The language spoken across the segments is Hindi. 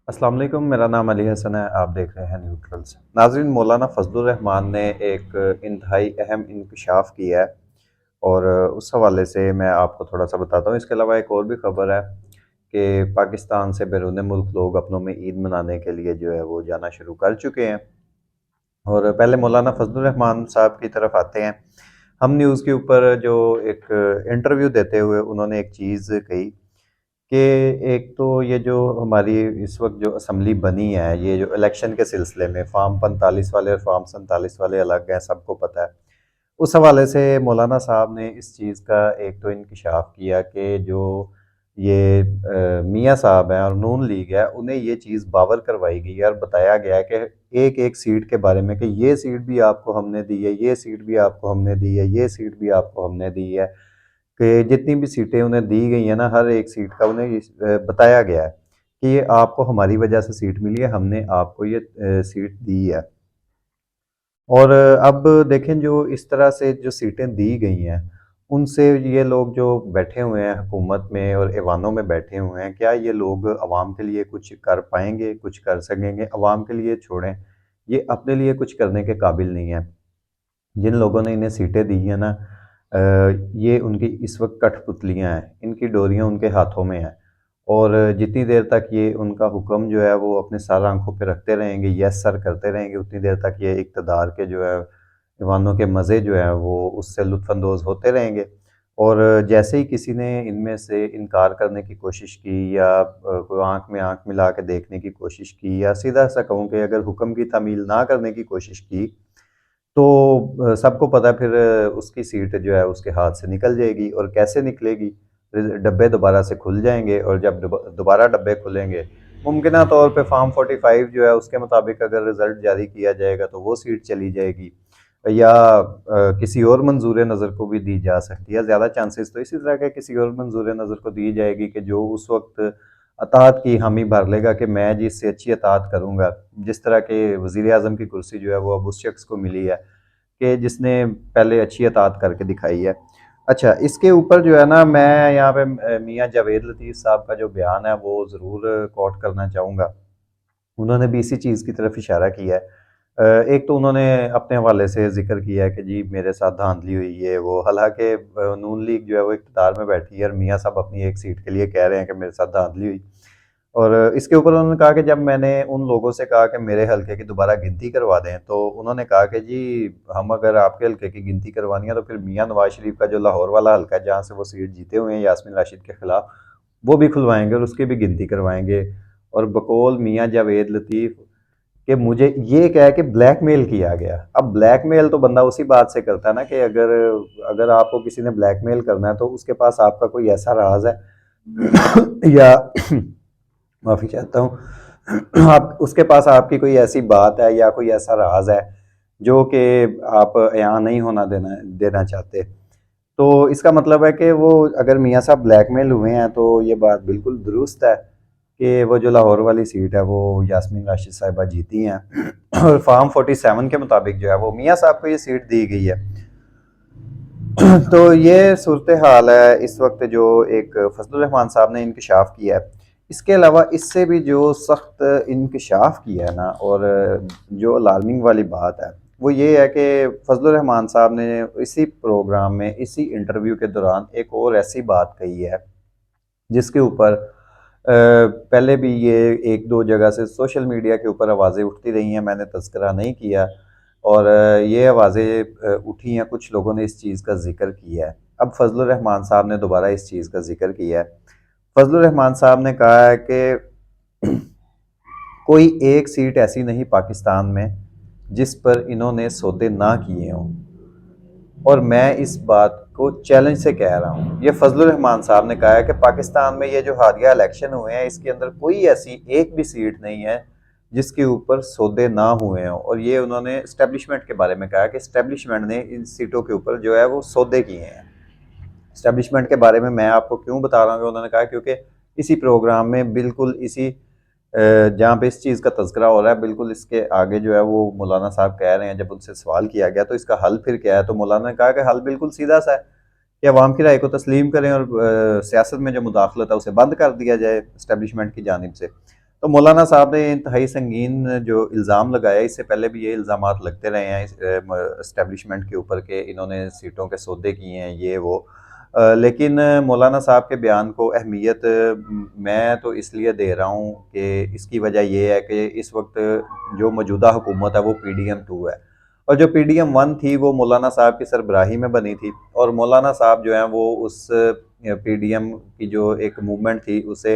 अस्सलाम वालेकुम, मेरा नाम अली हसन है। आप देख रहे हैं न्यूट्रल्स। नाज़रीन, मौलाना फजलुर रहमान ने एक इंतहाई अहम इंकशाफ किया है और उस हवाले से मैं आपको थोड़ा सा बताता हूँ। इसके अलावा एक और भी खबर है कि पाकिस्तान से बैरून मुल्क लोग अपनों में ईद मनाने के लिए जो है वो जाना शुरू कर चुके हैं। और पहले मौलाना फजलुर रहमान साहब की तरफ आते हैं। हम न्यूज़ के ऊपर जो एक इंटरव्यू देते हुए उन्होंने एक चीज़ कही कि एक तो ये जो हमारी इस वक्त जो असम्बली बनी है, ये जो इलेक्शन के सिलसिले में फार्म 45 वाले और फार्म 47 वाले अलग हैं, सबको पता है। उस हवाले से मौलाना साहब ने इस चीज़ का एक तो इंकशाफ किया कि जो ये मियाँ साहब हैं और नून लीग है, उन्हें ये चीज़ बावर करवाई गई है और बताया गया है कि एक एक सीट के बारे में कि ये सीट भी आपको हमने दी है, ये सीट भी आपको हमने दी है, ये सीट भी आपको हमने दी है, कि जितनी भी सीटें उन्हें दी गई हैं ना, हर एक सीट का उन्हें बताया गया है कि ये आपको हमारी वजह से सीट मिली है, हमने आपको ये सीट दी है। और अब देखें, जो इस तरह से जो सीटें दी गई हैं, उनसे ये लोग जो बैठे हुए हैं हुकूमत में और ऐवानों में बैठे हुए हैं, क्या ये लोग अवाम के लिए कुछ कर पाएंगे, कुछ कर सकेंगे? अवाम के लिए छोड़ें, ये अपने लिए कुछ करने के काबिल नहीं है। जिन लोगों ने इन्हें सीटें दी हैं ना, ये उनकी इस वक्त कठपुतलियाँ हैं, इनकी डोरियाँ उनके हाथों में हैं। और जितनी देर तक ये उनका हुक्म जो है वो अपने सर आंखों पे रखते रहेंगे, यस सर करते रहेंगे, उतनी देर तक ये इक़्तिदार के जो है ईवानों के मज़े जो हैं वो उससे लुत्फ़अंदोज़ होते रहेंगे। और जैसे ही किसी ने इनमें से इनकार करने की कोशिश की या कोई आँख में आँख मिला के देखने की कोशिश की, या सीधा-सा कहूँ कि अगर हुक्म की तामील ना करने की कोशिश की, तो सबको पता है फिर उसकी सीट जो है उसके हाथ से निकल जाएगी। और कैसे निकलेगी? डब्बे दोबारा से खुल जाएंगे, और जब दोबारा डब्बे खुलेंगे, मुमकिन तौर पे फार्म 45 जो है उसके मुताबिक अगर रिज़ल्ट जारी किया जाएगा तो वो सीट चली जाएगी, या किसी और मंजूर नज़र को भी दी जा सकती है। ज़्यादा चांसेस तो इसी तरह के किसी और मंजूर नज़र को दी जाएगी कि जो उस वक्त अतात की हामी भर लेगा कि मैं जी इससे अच्छी अतात करूँगा। जिस तरह के वज़ीर आज़म की कुर्सी जो है वो अब उस शख्स को मिली है कि जिसने पहले अच्छी अतात करके दिखाई है। अच्छा, इसके ऊपर जो है ना, मैं यहाँ पे मियाँ जावेद लतीफ़ साहब का जो बयान है वो ज़रूर कोट करना चाहूँगा। उन्होंने भी इसी चीज़ की तरफ इशारा किया है। एक तो उन्होंने अपने हवाले से ज़िक्र किया है कि जी मेरे साथ धांधली हुई है वो, हालाँकि नून लीग जो है वो इक़्तिदार में बैठी है और मियाँ साहब अपनी एक सीट के लिए कह रहे हैं कि मेरे साथ धांधली हुई। और इसके ऊपर उन्होंने कहा कि जब मैंने उन लोगों से कहा कि मेरे हलके की दोबारा गिनती करवा दें, तो उन्होंने कहा कि जी हम अगर आपके हलके की गिनती करवानी है तो फिर मियाँ नवाज शरीफ का जो लाहौर वाला हलका है जहाँ से वो सीट जीते हुए हैं यास्मीन राशिद के खिलाफ, वो भी खुलवाएंगे और उसकी भी गिनती करवाएंगे। और बकौल मियाँ जावेद लतीफ़ कि मुझे ये कह के ब्लैकमेल किया गया। अब ब्लैकमेल तो बंदा उसी बात से करता है ना कि अगर अगर आपको किसी ने ब्लैकमेल करना है तो उसके पास आपका कोई ऐसा राज है या माफ़ी चाहता हूँ आप उसके पास आपकी कोई ऐसी बात है या कोई ऐसा राज है जो कि आप यहाँ नहीं होना देना देना चाहते। तो इसका मतलब है कि वो अगर मियाँ साहब ब्लैकमेल हुए हैं तो ये बात बिल्कुल दुरुस्त है कि वो जो लाहौर वाली सीट है वो यास्मीन राशिद साहिबा जीती हैं और फार्म 47 के मुताबिक जो है वो मियाँ साहब को ये सीट दी गई है। तो ये सूरत हाल है इस वक्त जो एक फजलुर रहमान साहब ने इंकशाफ किया है। इसके अलावा इससे भी जो सख्त इंकशाफ किया है ना, और जो अलार्मिंग वाली बात है वो ये है कि फजलुर रहमान साहब ने इसी प्रोग्राम में इसी इंटरव्यू के दौरान एक और ऐसी बात कही है जिसके ऊपर पहले भी ये एक दो जगह से सोशल मीडिया के ऊपर आवाज़ें उठती रही हैं, मैंने तज़किरा नहीं किया। और ये आवाज़ें उठी हैं, कुछ लोगों ने इस चीज़ का ज़िक्र किया है। अब फजलुर रहमान साहब ने दोबारा इस चीज़ का ज़िक्र किया है। फजलुर रहमान साहब ने कहा है कि कोई एक सीट ऐसी नहीं पाकिस्तान में जिस पर इन्होंने सौदे ना किए हों, और मैं इस बात को चैलेंज से कह रहा हूँ। ये फजलुर रहमान साहब ने कहा है कि पाकिस्तान में ये जो हालिया इलेक्शन हुए हैं इसके अंदर कोई ऐसी एक भी सीट नहीं है जिसके ऊपर सौदे ना हुए हों। और ये उन्होंने इस्टेब्लिशमेंट के बारे में कहा कि इस्टेब्लिशमेंट ने इन सीटों के ऊपर जो है वो सौदे किए हैं। इस्टेब्लिशमेंट के बारे में मैं आपको क्यों बता रहा हूँ कि उन्होंने कहा, क्योंकि इसी प्रोग्राम में बिल्कुल इसी जहाँ पे इस चीज़ का तज़किरा हो रहा है, बिल्कुल इसके आगे जो है वो मौलाना साहब कह रहे हैं, जब उनसे सवाल किया गया तो इसका हल फिर क्या है, तो मौलाना ने कहा कि हल बिल्कुल सीधा सा है कि अवाम की राय को तस्लीम करें और सियासत में जो मुदाखलत है उसे बंद कर दिया जाए इस्टेब्लिशमेंट की जानिब से। तो मौलाना साहब ने इंतहाई संगीन जो इल्ज़ाम लगाया, इससे पहले भी ये इल्ज़ामात लगते रहे हैं इस इस्टेब्लिशमेंट के ऊपर के इन्होंने सीटों के सौदे किए हैं ये वो। लेकिन मौलाना साहब के बयान को अहमियत मैं तो इसलिए दे रहा हूँ कि इसकी वजह ये है कि इस वक्त जो मौजूदा हुकूमत है वो PDM 2 है, और जो PDM 1 थी वो मौलाना साहब की सरबराही में बनी थी, और मौलाना साहब जो हैं वो उस PDM की जो एक मूवमेंट थी उसे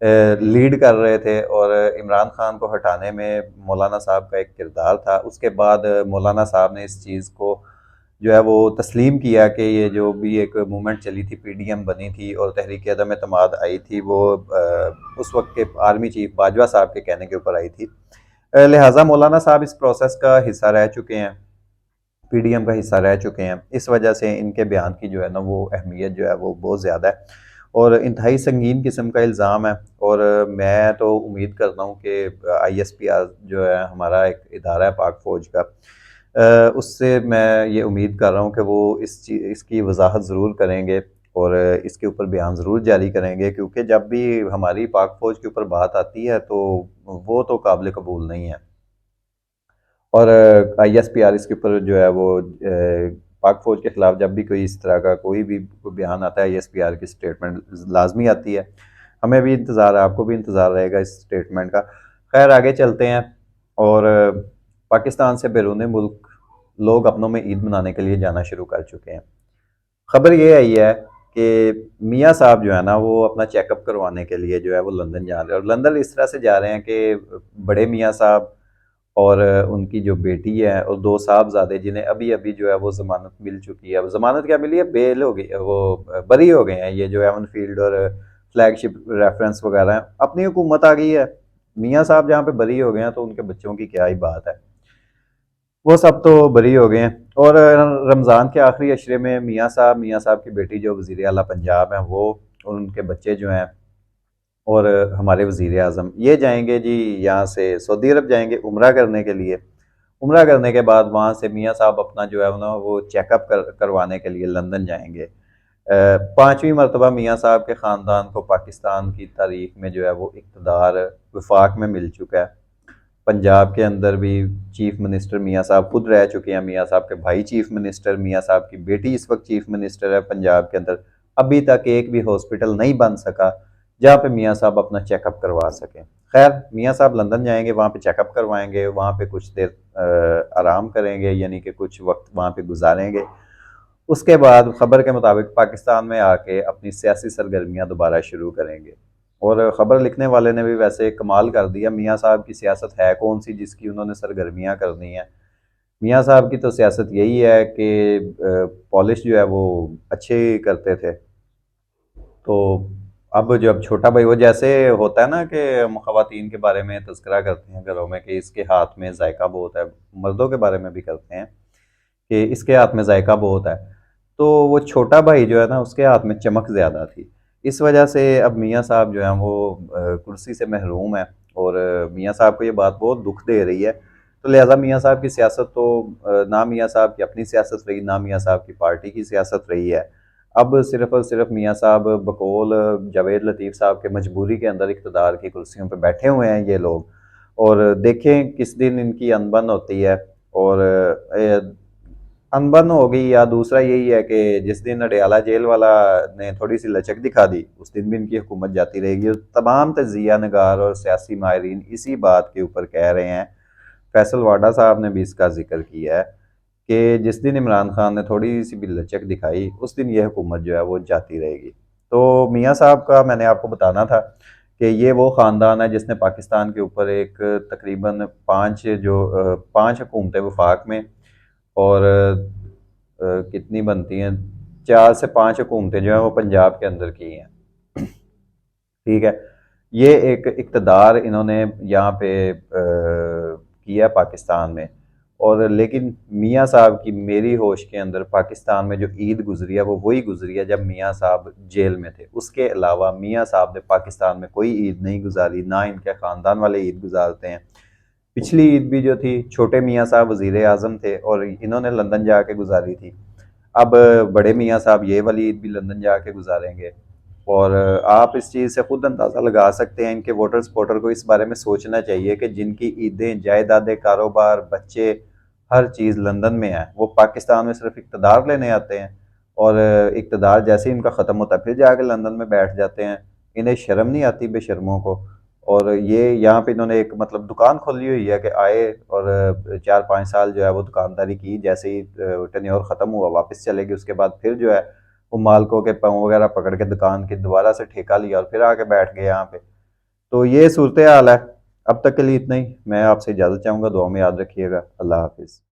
लीड कर रहे थे, और इमरान खान को हटाने में मौलाना साहब का एक किरदार था। उसके बाद मौलाना साहब ने इस चीज़ को जो है वो तस्लीम किया कि ये जो भी एक मूवमेंट चली थी, PDM बनी थी और तहरीक अदम एतमाद आई थी, वो उस वक्त के आर्मी चीफ बाजवा साहब के कहने के ऊपर आई थी। लिहाजा मौलाना साहब इस प्रोसेस का हिस्सा रह चुके हैं, PDM का हिस्सा रह चुके हैं, इस वजह से इनके बयान की जो है ना वो अहमियत जो है वो बहुत ज़्यादा है, और इंतहाई संगीन किस्म का इल्ज़ाम है। और मैं तो उम्मीद करता हूँ कि ISPR जो है हमारा एक इदारा है पाक फ़ौज का, उससे मैं ये उम्मीद कर रहा हूँ कि वो इसकी वजाहत ज़रूर करेंगे और इसके ऊपर बयान ज़रूर जारी करेंगे, क्योंकि जब भी हमारी पाक फ़ौज के ऊपर बात आती है तो वो तो काबिल कबूल नहीं है। और ISPR इसके ऊपर जो है वो पाक फ़ौज के ख़िलाफ़ जब भी कोई इस तरह का कोई भी बयान आता है, ISPR की स्टेटमेंट लाजमी आती है। हमें भी इंतज़ार है, आपको भी इंतज़ार रहेगा इस स्टेटमेंट का। खैर आगे चलते हैं, और पाकिस्तान से बैरून मुल्क लोग अपनों में ईद मनाने के लिए जाना शुरू कर चुके हैं। खबर ये आई है कि मियाँ साहब जो है ना वो अपना चेकअप करवाने के लिए जो है वो लंदन जा रहे हैं, और लंदन इस तरह से जा रहे हैं कि बड़े मियाँ साहब और उनकी जो बेटी है और दो साहबजादे जिन्हें अभी अभी जो है वो जमानत मिल चुकी है, अब जमानत क्या मिली है, बेल हो गई, वो बरी हो गए हैं, ये जो एवन फील्ड और फ्लैगशिप रेफरेंस वगैरह हैं, अपनी हुकूमत आ गई है। मियाँ साहब जहाँ पे बरी हो गए हैं तो उनके बच्चों की क्या ही बात है, वो सब तो बरी हो गए हैं। और रमज़ान के आखिरी अशरे में मियाँ साहब की बेटी जो वज़ीर आला पंजाब हैं वो, और उनके बच्चे जो हैं, और हमारे वज़ीर आज़म ये जाएंगे जी यहाँ से सऊदी अरब जाएंगे उम्रा करने के लिए। उम्रा करने के बाद वहाँ से मियाँ साहब अपना जो है ना वो चेकअप करवाने के लिए लंदन जाएंगे। पाँचवीं मरतबा मियाँ साहब के ख़ानदान को पाकिस्तान की तारीख में जो है वो इक़्तिदार वफाक में मिल चुका है। पंजाब के अंदर भी चीफ मिनिस्टर मियाँ साहब खुद रह चुके हैं, मियाँ साहब के भाई चीफ मिनिस्टर, मियाँ साहब की बेटी इस वक्त चीफ मिनिस्टर है पंजाब के अंदर। अभी तक एक भी हॉस्पिटल नहीं बन सका जहाँ पे मियाँ साहब अपना चेकअप करवा सकें। खैर मियाँ साहब लंदन जाएंगे, वहाँ पे चेकअप करवाएंगे, वहाँ पे कुछ देर आराम करेंगे, यानी कि कुछ वक्त वहाँ पे गुजारेंगे। उसके बाद खबर के मुताबिक पाकिस्तान में आके अपनी सियासी सरगर्मियाँ दोबारा शुरू करेंगे। और ख़बर लिखने वाले ने भी वैसे कमाल कर दिया, मियाँ साहब की सियासत है कौन सी जिसकी उन्होंने सरगर्मियाँ करनी है। मियाँ साहब की तो सियासत यही है कि पॉलिश जो है वो अच्छे करते थे। तो अब जब छोटा भाई, वो जैसे होता है ना कि हम ख़वातीन के बारे में तज़किरा करते हैं घरों में कि इसके हाथ में जायका बहुत है, मर्दों के बारे में भी करते हैं कि इसके हाथ में जायका बहुत है, तो वो छोटा भाई जो है ना उसके हाथ में चमक ज़्यादा थी। इस वजह से अब मियाँ साहब जो हैं वो कुर्सी से महरूम है, और मियाँ साहब को ये बात बहुत दुख दे रही है। तो लिहाजा मियाँ साहब की सियासत तो ना मियाँ साहब की अपनी सियासत रही, ना मियाँ साहब की पार्टी की सियासत रही है। अब सिर्फ़ और सिर्फ मियाँ साहब बकौल जावेद लतीफ़ साहब के मजबूरी के अंदर इक़्तिदार की कुर्सियों पे बैठे हुए हैं ये लोग, और देखें किस दिन इनकी अनबन होती है। और अनबन होगी, या दूसरा यही है कि जिस दिन अडयाला जेल वाला ने थोड़ी सी लचक दिखा दी उस दिन भी इनकी हुकूमत जाती रहेगी। और तमाम तजिया नगार और सियासी माहिरीन इसी बात के ऊपर कह रहे हैं, फैसल वाडा साहब ने भी इसका जिक्र किया है कि जिस दिन इमरान खान ने थोड़ी सी भी लचक दिखाई उस दिन यह हुकूमत जो है वो जाती रहेगी। तो मियाँ साहब का मैंने आपको बताना था कि ये वो ख़ानदान है जिसने पाकिस्तान के ऊपर एक तकरीबन पाँच हुकूमतें वफाक में, और कितनी बनती हैं, 4 से 5 हुकूमतें जो हैं वो पंजाब के अंदर की हैं। ठीक है, ये एक इक़्तिदार इन्होंने यहाँ पे किया पाकिस्तान में। और लेकिन मियाँ साहब की मेरी होश के अंदर पाकिस्तान में जो ईद गुजरी है वो वही गुजरी है जब मियाँ साहब जेल में थे। उसके अलावा मियाँ साहब ने पाकिस्तान में कोई ईद नहीं गुजारी, ना इनके ख़ानदान वाले ईद गुजारते हैं। पिछली ईद भी जो थी छोटे मियाँ साहब वज़ीर आज़म थे और इन्होंने लंदन जाके गुजारी थी। अब बड़े मियाँ साहब ये वाली ईद भी लंदन जाके गुजारेंगे। और आप इस चीज़ से खुद अंदाज़ा लगा सकते हैं इनके वोटर सपोर्टर को इस बारे में सोचना चाहिए कि जिनकी ईदें, जायदादें, कारोबार, बच्चे, हर चीज़ लंदन में है, वो पाकिस्तान में सिर्फ इक़्तिदार लेने आते हैं और इक़्तिदार जैसे ही इनका ख़त्म होता है फिर जाके लंदन में बैठ जाते हैं। इन्हें शर्म नहीं आती बेशर्मों को। और ये यहाँ पे इन्होंने एक मतलब दुकान खोली हुई है कि आए और 4-5 साल जो है वो दुकानदारी की, जैसे ही टेन्योर ख़त्म हुआ वापस चले गए, उसके बाद फिर जो है वो मालिकों के पाँव वगैरह पकड़ के दुकान की दोबारा से ठेका लिया और फिर आके बैठ गए यहाँ पे। तो ये सूरत हाल है। अब तक के लिए इतना ही। मैं आपसे इजाज़त चाहूँगा, दुआ में याद रखिएगा। अल्लाह हाफ़िज़।